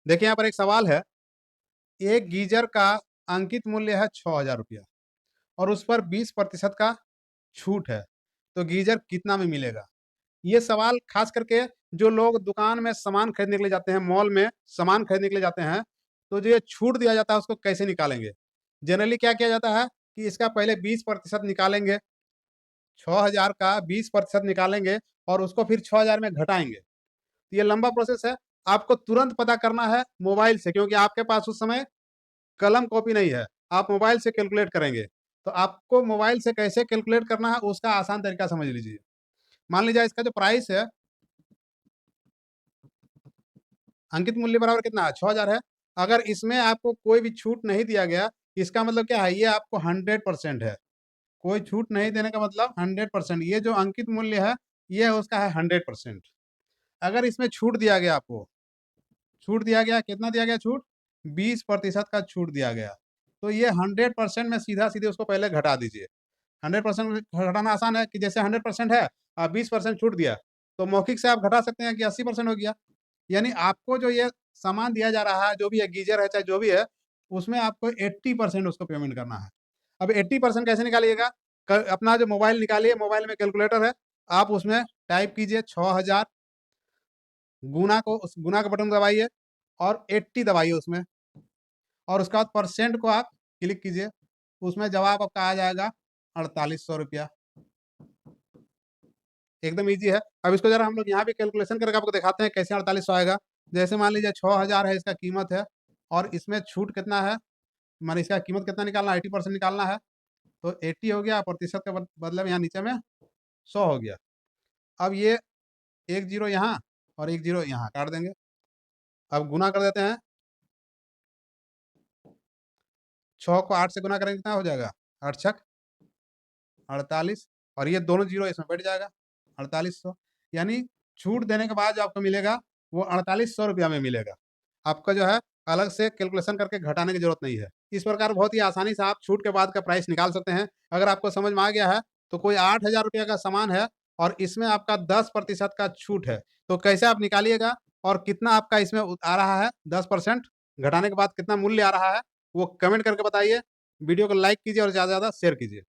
देखिए यहाँ पर एक सवाल है, एक गीजर का अंकित मूल्य है 6,000 रुपया और उस पर 20% का छूट है, तो गीजर कितना में मिलेगा? ये सवाल खास करके जो लोग दुकान में सामान खरीदने के लिए जाते हैं, मॉल में सामान खरीदने के लिए जाते हैं, तो जो ये छूट दिया जाता है उसको कैसे निकालेंगे? जनरली क्या किया जाता है कि इसका पहले 20% निकालेंगे, 6,000 का 20% निकालेंगे और उसको फिर 6,000 में घटाएँगे। तो ये लंबा प्रोसेस है, आपको तुरंत पता करना है मोबाइल से, क्योंकि आपके पास उस समय कलम कॉपी नहीं है, आप मोबाइल से कैलकुलेट करेंगे। तो आपको मोबाइल से कैसे कैलकुलेट करना है उसका आसान तरीका समझ लीजिए। मान लीजिए इसका जो प्राइस है, अंकित मूल्य बराबर कितना है? 6,000 है। अगर इसमें आपको कोई भी छूट नहीं दिया गया, इसका मतलब क्या है? ये आपको 100% है। कोई छूट नहीं देने का मतलब 100%, ये जो अंकित मूल्य है, ये उसका है 100%। अगर इसमें छूट दिया गया आपको, छूट दिया गया, कितना दिया गया छूट? 20% का छूट दिया गया। तो ये 100% में सीधा-सीधे उसको पहले घटा दीजिए। 100% घटाना आसान है कि जैसे 100% है, 20% छूट दिया, तो मौखिक से आप घटा सकते हैं कि 80% हो गया। यानी आपको जो ये सामान दिया जा रहा है, जो भी है, गीज़र है, चाहे जो भी है, उसमें आपको 80% उसको पेमेंट करना है। अब 80% कैसे निकालिएगा? क अपना जो मोबाइल निकालिए, मोबाइल में कैलकुलेटर है, आप उसमें टाइप कीजिए 6000, गुना का बटन दबाइए और 80 दबाइए उसमें, और उसके बाद परसेंट को आप क्लिक कीजिए। उसमें जवाब आपका आ जाएगा 4800 रुपया। एकदम ईज़ी है। अब इसको ज़रा हम लोग यहाँ भी कैलकुलेशन करके आपको दिखाते हैं कैसे 4800 आएगा। जैसे मान लीजिए 6000 है इसका कीमत है और इसमें छूट कितना है, माने इसका कीमत कितना निकालना है, 80% निकालना है, तो 80 हो गया, प्रतिशत के बदले में यहाँ नीचे में 100 हो गया। अब ये 1 ज़ीरो यहाँ और 1 ज़ीरो यहाँ काट देंगे। अब गुना कर देते हैं, 6 को 8 से गुना करेंगे कितना हो जाएगा? 8 छक 48, और ये दोनों ज़ीरो इसमें बैठ जाएगा, 4800। यानी छूट देने के बाद जो आपको मिलेगा, वो 4800 रुपया में मिलेगा। आपका जो है अलग से कैलकुलेशन करके घटाने की ज़रूरत नहीं है। इस प्रकार बहुत ही आसानी से आप छूट के बाद का प्राइस निकाल सकते हैं। अगर आपको समझ में आ गया है, तो कोई 8,000 रुपया का सामान है और इसमें आपका 10% का छूट है, तो कैसे आप निकालिएगा और कितना आपका इसमें आ रहा है, 10% घटाने के बाद कितना मूल्य आ रहा है, वो कमेंट करके बताइए। वीडियो को लाइक कीजिए और ज़्यादा से ज़्यादा शेयर कीजिए।